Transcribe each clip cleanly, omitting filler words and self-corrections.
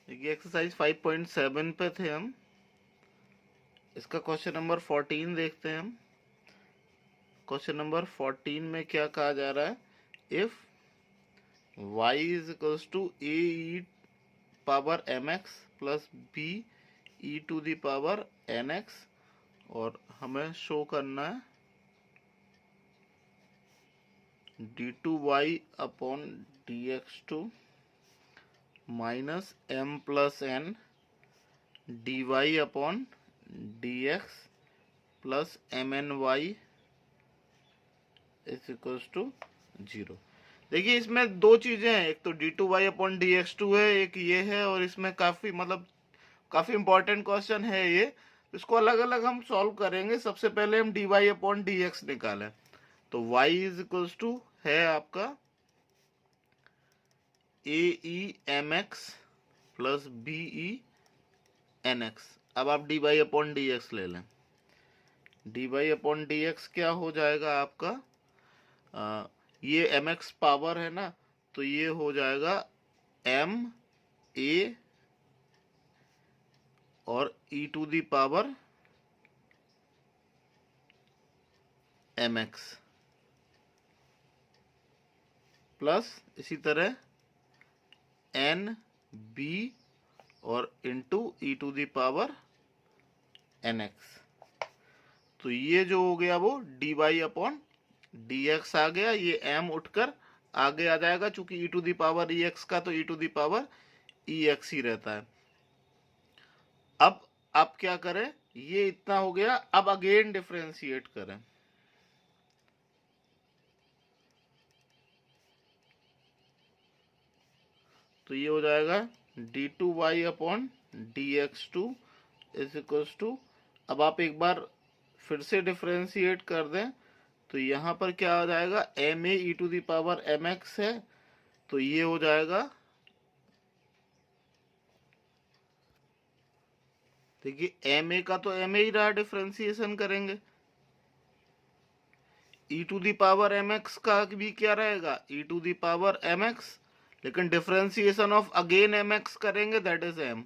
देखिए एक्सरसाइज 5.7 पे थे हम। इसका क्वेश्चन नंबर 14 देखते हैं हम। क्वेश्चन नंबर 14 में क्या कहा जा रहा है, if y is equals to a e power m x plus b e to the power n x, और हमें शो करना है d two y upon d x two minus m plus n d y upon d x plus m n y is equals to 0। देखिए इसमें दो चीजें हैं, एक तो d two y upon d x two है, एक ये है, और इसमें काफी इंपॉर्टेंट क्वेश्चन है ये। इसको अलग अलग हम सॉल्व करेंगे। सबसे पहले हम d y upon d x निकालें, तो y इज इक्वल्स टू है आपका a e m x plus b e n x. अब आप d y upon d x ले लें। D y upon d x क्या हो जाएगा आपका, ये एम एक्स पावर है ना, तो ये हो जाएगा एम ए और e to the power m x plus इसी तरह एन बी और into e to the power n x. तो ये जो हो गया वो d y upon d x आ गया, ये एम उठकर आगे आ जाएगा, चूंकि e to the power e x का तो e to the power e x ही रहता है। अब आप क्या करें, ये इतना हो गया, अब अगेन डिफरेंशिएट करें। तो ये हो जाएगा d two y upon d x two is equals to, अब आप एक बार फिर से डिफरेंशिएट कर दें तो यहां पर क्या हो जाएगा, m a e to the power m x है, तो ये हो जाएगा, देखिए एम ए का तो एम ए ही रहा, डिफरेंशिएशन करेंगे। E to the power m x का भी क्या रहेगा, e to the power m x, लेकिन differentiation of again m x करेंगे, दैट इज एम।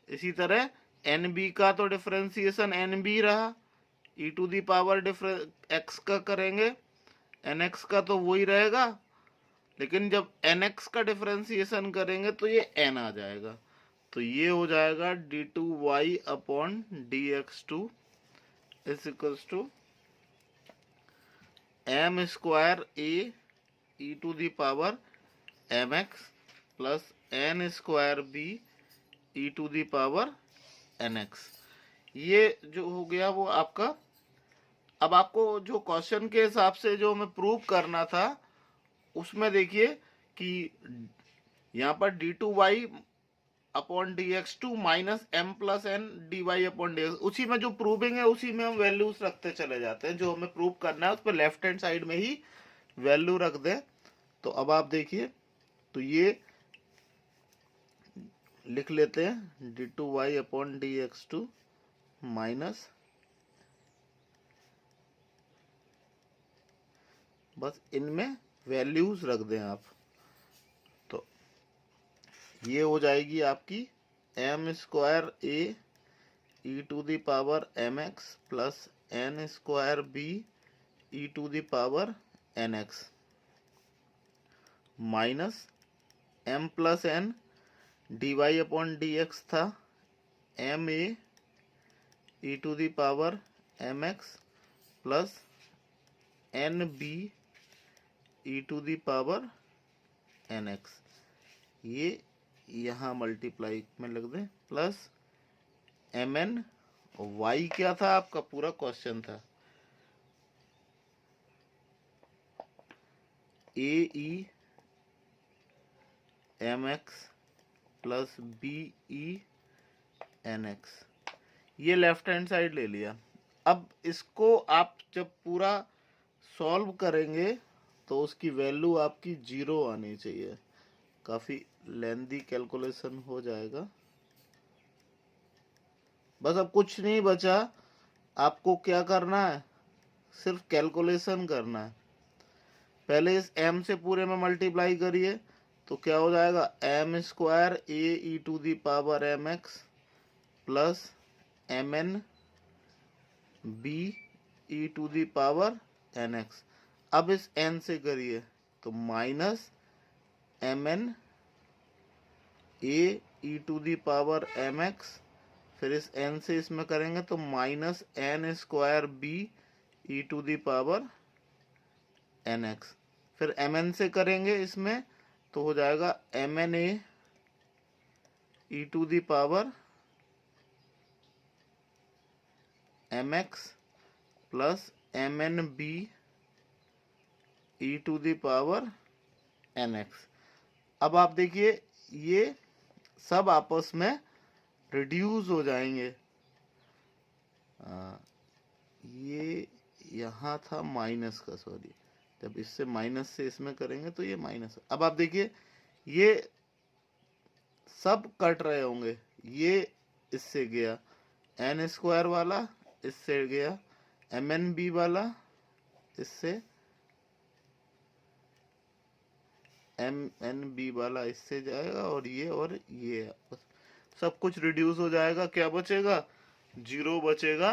इसी तरह एन बी का तो डिफरेंशिएशन एन बी रहा, ई टू दी पावर एक्स का करेंगे, एन एक्स का तो वही रहेगा, लेकिन जब एन एक्स का डिफरेंशिएशन करेंगे तो ये एन आ जाएगा। तो ये हो जाएगा d two y upon d x two is equals to m square a e to the power m x plus n square b e to the power n x. ये जो हो गया वो आपका। अब आपको जो क्वेश्चन के हिसाब से जो हमें प्रूव करना था, उसमें देखिए कि यहाँ पर d two y upon d x two minus m plus n d y upon d x, उसी में जो प्रूविंग है उसी में हम वैल्यूज रखते चले जाते हैं। जो हमें प्रूव करना है उस पर लेफ्ट हैंड साइड में ही वैल्यू रख दें। तो अब आप देखिए, तो ये लिख लेते हैं d two y upon d x two minus, बस इनमें वैल्यूज रख दें आप, तो ये हो जाएगी आपकी m square a e to the power m x plus n square b e to the power n x minus m plus n d y upon d x था m a e to the power m x plus n b e to the power n x, ये यहाँ multiply में लग दें, plus m n Y क्या था आपका, पूरा क्वेश्चन था a e m x plus b e n x, ये लेफ्ट हैंड साइड ले लिया। अब इसको आप जब पूरा सॉल्व करेंगे तो उसकी वैल्यू आपकी 0 आनी चाहिए। काफी लेंदी कैलकुलेशन हो जाएगा। बस अब कुछ नहीं बचा, आपको क्या करना है, सिर्फ कैलकुलेशन करना है। पहले इस m से पूरे में मल्टीप्लाई करिए, तो क्या हो जाएगा, m square a e to the power m x plus m n b e to the power n x. अब इस एन से करिए तो minus m n a e to the power m x, फिर इस एन से इसमें करेंगे तो minus n square b e to the power n x, फिर एम एन से करेंगे इसमें तो हो जाएगा m n a e to the power m x plus m n b e to the power n x. अब आप देखिए ये सब आपस में रिड्यूस हो जाएंगे। ये यहाँ था माइनस का, सॉरी, जब इससे माइनस से इसमें करेंगे तो ये माइनस। अब आप देखिए ये सब कट रहे होंगे, ये इससे गया एन स्क्वायर वाला, इससे गया एम एन बी वाला, इससे एम एन बी वाला इससे जाएगा, और ये सब कुछ रिड्यूस हो जाएगा। क्या बचेगा, 0 बचेगा।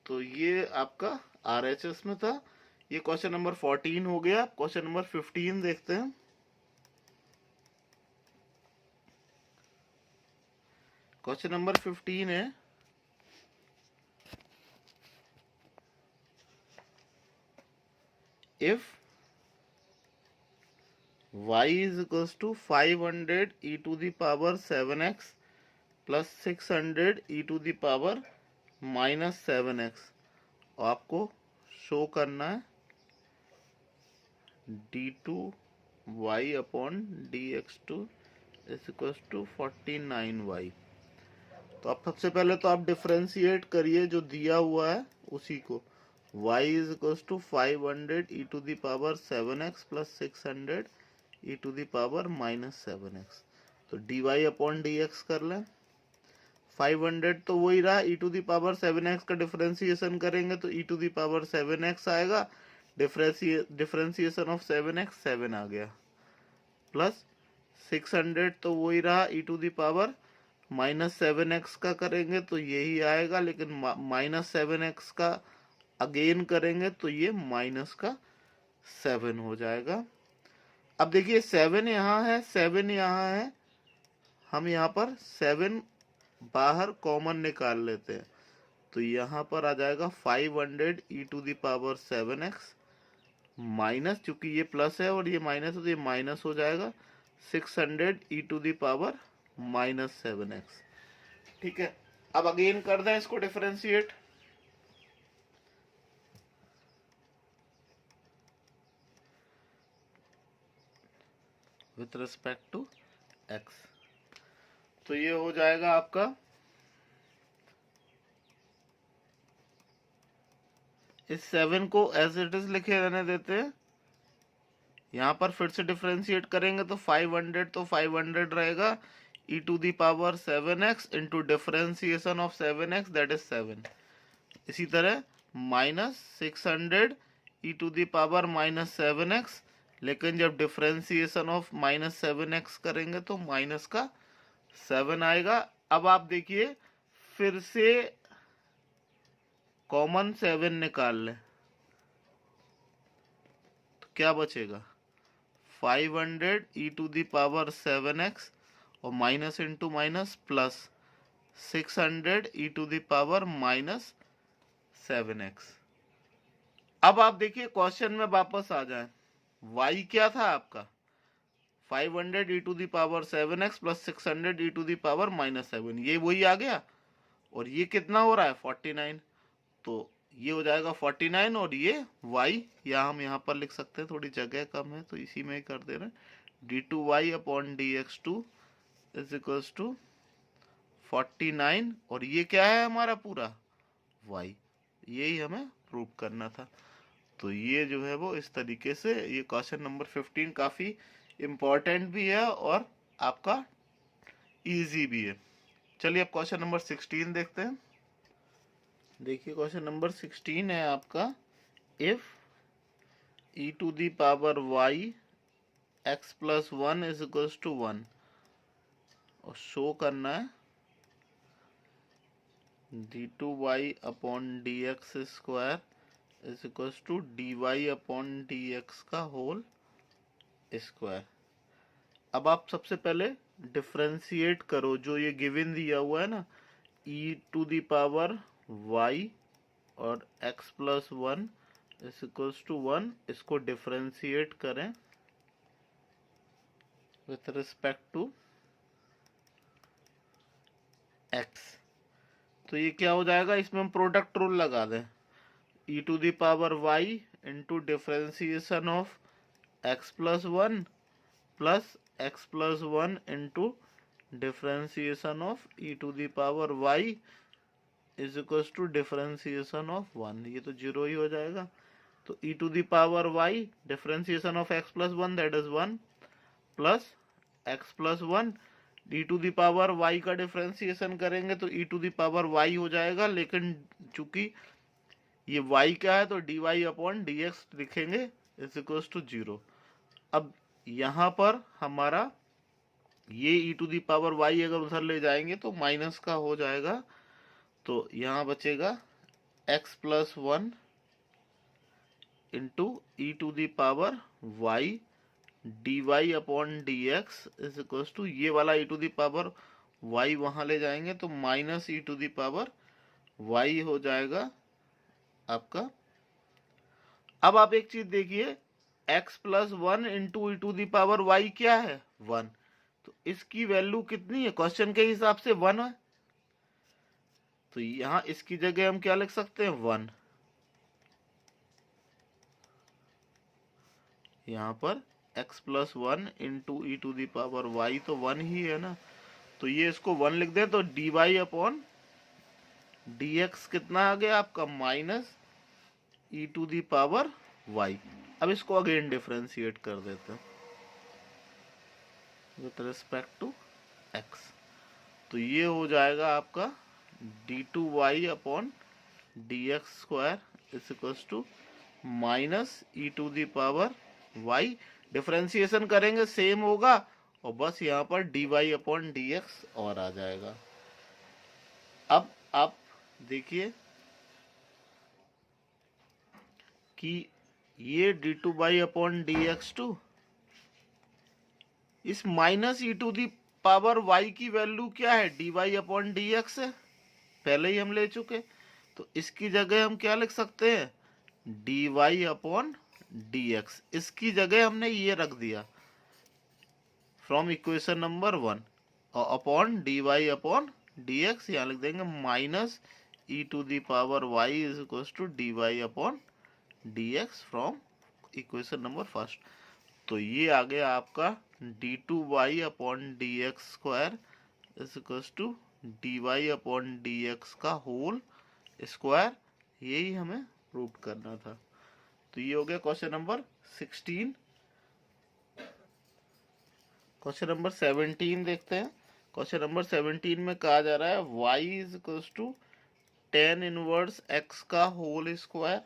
तो ये आपका RHS में था। ये क्वेश्चन नंबर 14 हो गया। क्वेश्चन नंबर 15 देखते हैं। क्वेश्चन नंबर 15 है, if y is equals to 500 e to the power 7x plus 600 e to the power minus 7x, आपको शो करना है d2y upon dx2 is equal to 49y। तो आप सबसे पहले तो आप डिफरेंशिएट करिए जो दिया हुआ है उसी को। y is equal to 500 e to the power 7x plus 600 e to the power minus 7x। तो dy अपॉन dx कर लें। 500 तो वही रहा, e to the power 7x का डिफरेंशिएशन करेंगे तो e to the power 7x आएगा। डिफरेंशिएशन ऑफ 7x 7 आ गया, प्लस 600 तो वही रहा, e to the power minus 7x का करेंगे तो यही आएगा, लेकिन माइनस 7x का अगेन करेंगे तो ये माइनस का 7 हो जाएगा। अब देखिए 7 यहाँ है, 7 यहाँ है, हम यहाँ पर 7 बाहर कॉमन निकाल लेते हैं तो यहाँ पर आ जाएगा 500 e to the power 7x minus, चूंकि ये प्लस है और ये माइनस है तो ये माइनस हो जाएगा 600 e to the power minus 7x। ठीक है, अब अगेन कर दें इसको differentiate. With respect to x, तो ये हो जाएगा आपका इस 7 को एज इट इज लिखे रहने देते हैं। यहाँ पर फिर से डिफरेंशिएट करेंगे तो 500 तो 500 रहेगा, e to the power 7x into differentiation of 7x that is 7। इसी तरह minus 600 e to the power minus 7x, लेकिन जब डिफरेंशिएशन ऑफ माइनस 7x करेंगे तो माइनस का 7 आएगा। अब आप देखिए फिर से कॉमन 7 निकाल लें तो क्या बचेगा, 500 e to the power 7x और minus into minus plus 600 e to the power minus 7x। अब आप देखिए क्वेश्चन में वापस आ जाए, y क्या था आपका 500 e to the power 7x plus 600 e to the power minus 7, ये वही आ गया, और ये कितना हो रहा है 49, तो ये हो जाएगा 49 और ये y या हम यहाँ पर लिख सकते हैं, थोड़ी जगह कम है तो इसी में ही कर दे रहे हैं, d2y upon dx2 is equal to 49, और ये क्या है हमारा पूरा y, यही हमें प्रूव करना था। तो ये जो है वो इस तरीके से, ये क्वेश्चन नंबर 15 काफी इम्पोर्टेंट भी है और आपका इजी भी है। चलिए अब क्वेश्चन नंबर 16 देखते हैं। देखिए क्वेश्चन नंबर 16 है आपका, if e to the power y x plus one is equals to one, और शो करना है d two y upon d x square is equals to d y upon d x का whole square. अब आप सबसे पहले differentiate करो जो ये गिवन दिया हुआ है ना, e to the power y और x plus one is equals to one, इसको डिफ्रेंशिएट करें विथ रिस्पेक्ट टू x। तो ये क्या हो जाएगा, इसमें हम प्रोडक्ट रूल लगा दें, e to the power y into differentiation of x plus one plus x plus one into differentiation of e to the power y is equals to differentiation of one, ये तो zero ही हो जाएगा। तो e to the power y differentiation of x plus one that is one, plus x plus one, e to the power y का differentiation करेंगे तो e to the power y हो जाएगा, लेकिन चूंकि ये y क्या है तो dy अपॉन dx लिखेंगे इज इक्वल्स टू जीरो। अब यहाँ पर हमारा ये e to the power y अगर उधर ले जाएंगे तो माइनस का हो जाएगा, तो यहाँ बचेगा x plus one into e to the power y d y upon d x is equals to, ये वाला e to the power y वहां ले जाएंगे तो minus e to the power y हो जाएगा आपका। अब आप एक चीज देखिए, x plus one into e to the power y क्या है, वन, तो इसकी वैल्यू कितनी है, क्वेश्चन के हिसाब से वन है, तो यहां इसकी जगह हम क्या लिख सकते हैं, वन। यहां पर x plus one into e to the power y तो वन ही है ना, तो ये इसको वन लिख दें तो d y upon d x कितना आ गया आपका, minus e to the power y। अब इसको अगेन डिफरेंशिएट कर देते हैं विथ रिस्पेक्ट टू x, तो ये हो जाएगा आपका d two y upon d x square is equals to minus e to the power y। Differentiation करेंगे सेम होगा, और बस यहाँ पर d y upon d x और आ जाएगा। अब आप देखिए कि ये d two y upon d x two इस minus e to the power y की वैल्यू क्या है, d y upon d x है, पहले ही हम ले चुके, तो इसकी जगह हम क्या लिख सकते हैं, d y upon d x, इसकी जगह हमने ये रख दिया फ्रॉम इक्वेशन नंबर वन, और upon d y upon d x यहाँ लिख देंगे minus e to the power y is equal to d y upon d x from equation number first. तो ये आ गया आपका d two y upon d x square is equal to d y upon d x का whole square, यही हमें prove करना था। तो ये हो गया क्वेश्चन नंबर 16। क्वेश्चन नंबर 17 देखते हैं। क्वेश्चन नंबर 17 में कहा जा रहा है y is equal to tan inverse x का होल स्क्वायर,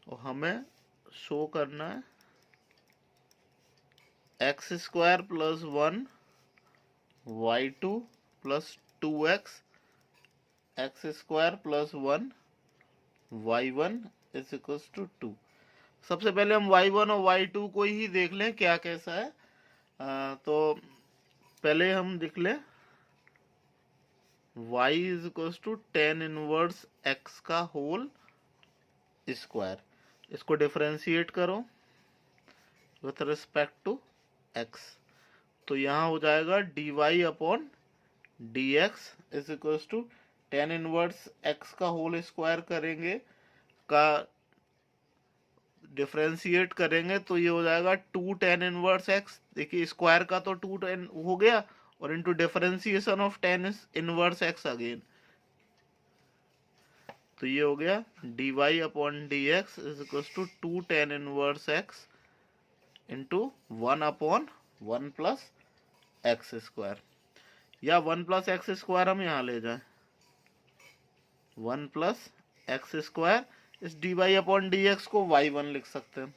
और हमें शो करना है x square plus one y two plus two x square plus one y one is equal to two. सबसे पहले हम वाई वन और वाई टू को ही देख लें क्या कैसा है। तो पहले हम देख लें y is equal to tan inverse x का होल स्क्वायर, इसको डिफरेंशिएट करो विथ रिस्पेक्ट टू x, तो यहाँ हो जाएगा d y upon d x is equal to tan inverse x का होल स्क्वायर करेंगे का डिफरेंशिएट करेंगे तो ये हो जाएगा टू टेन इनवर्स x, देखिए स्क्वायर का तो टू टेन हो गया, और into differentiation of tan inverse x again, तो ये हो गया D y upon d x is equal to two tan inverse x into one upon one plus x square, या वन प्लस एक्स स्क्वायर हम यहाँ ले जाएं, वन प्लस एक्स स्क्वायर, इस d y upon d x को y one लिख सकते हैं,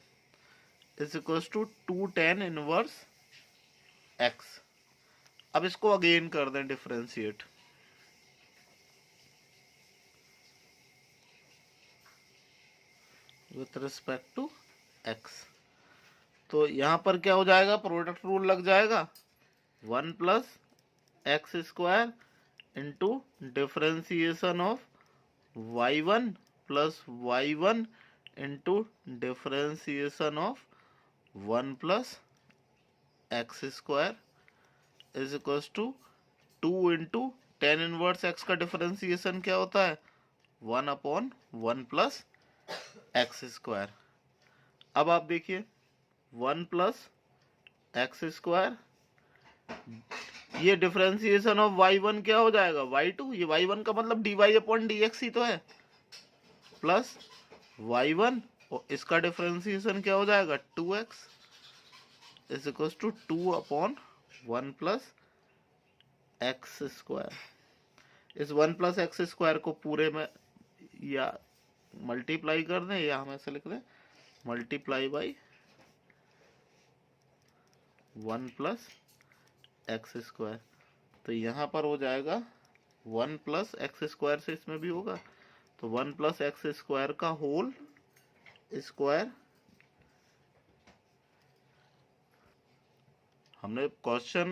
is equal to 2 tan inverse x। अब इसको अगेन कर दें differentiate, with respect to x। तो यहां पर क्या हो जाएगा, प्रोडक्ट रूल लग जाएगा, 1 plus x square into differentiation of y1 plus y1 into differentiation of 1 plus x square is equal to 2 into tan inverse x का डिफरेंशिएशन क्या होता है, 1 अपॉन 1 प्लस एक्स स्क्वायर। अब आप देखिए 1 प्लस एक्स स्क्वायर, ये डिफरेंशिएशन ऑफ y1 क्या हो जाएगा, y2, ये y1 का मतलब dy अपॉन dx ही तो है, प्लस y1 और इसका डिफरेंशिएशन क्या हो जाएगा 2x is equal to 2 upon 1 plus x square. इस 1 प्लस एक्स स्क्वायर को पूरे में या मल्टीप्लाई कर दें या हम ऐसे लिख दें multiply by 1 plus x square. तो यहाँ पर हो जाएगा 1 प्लस एक्स स्क्वायर से इसमें भी होगा, तो 1 प्लस एक्स स्क्वायर का होल स्क्वायर। हमने क्वेश्चन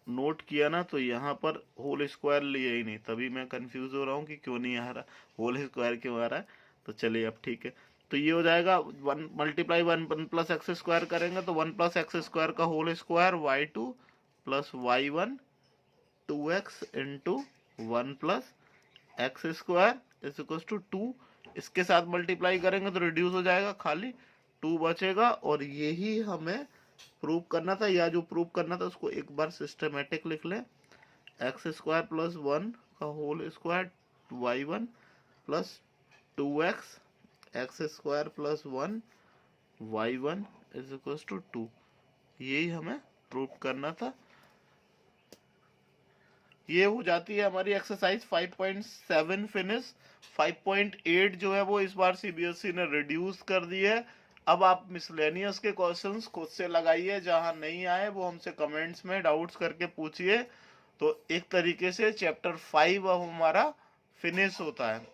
नोट किया ना, तो यहाँ पर होल स्क्वायर लिया ही नहीं, तभी मैं कंफ्यूज हो रहा हूँ कि क्यों नहीं आ रहा, होल स्क्वायर क्यों आ रहा है। तो चलिए अब ठीक है, तो ये हो जाएगा 1 मल्टीप्लाई 1 प्लस एक्स स्क्वायर करेंगे तो 1 प्लस एक्स स्क्वायर का whole square y2 plus y1 2x into 1 plus x square is equal to 2। इसके साथ मल्टीप्लाई करेंगे तो रिड्यूस हो जाएगा, खाली 2 बचेगा। और यही हमें प्रूव करना था, या जो प्रूव करना था उसको एक बार सिस्टमेटिक लिख लें, एक्स स्क्वायर प्लस 1 का whole square y1 plus 2x x square plus 1 y1 is equal to 2। यही हमें प्रूव करना था। ये हो जाती है हमारी एक्सरसाइज 5.7 फिनिश। 5.8 जो है वो इस बार सीबीएसई ने रिड्यूस कर दी है। अब आप मिसलेनियस के क्वेश्चंस खुद से लगाइए, जहां नहीं आए वो हमसे कमेंट्स में डाउट्स करके पूछिए। तो एक तरीके से चैप्टर 5 अब हमारा फिनिश होता है।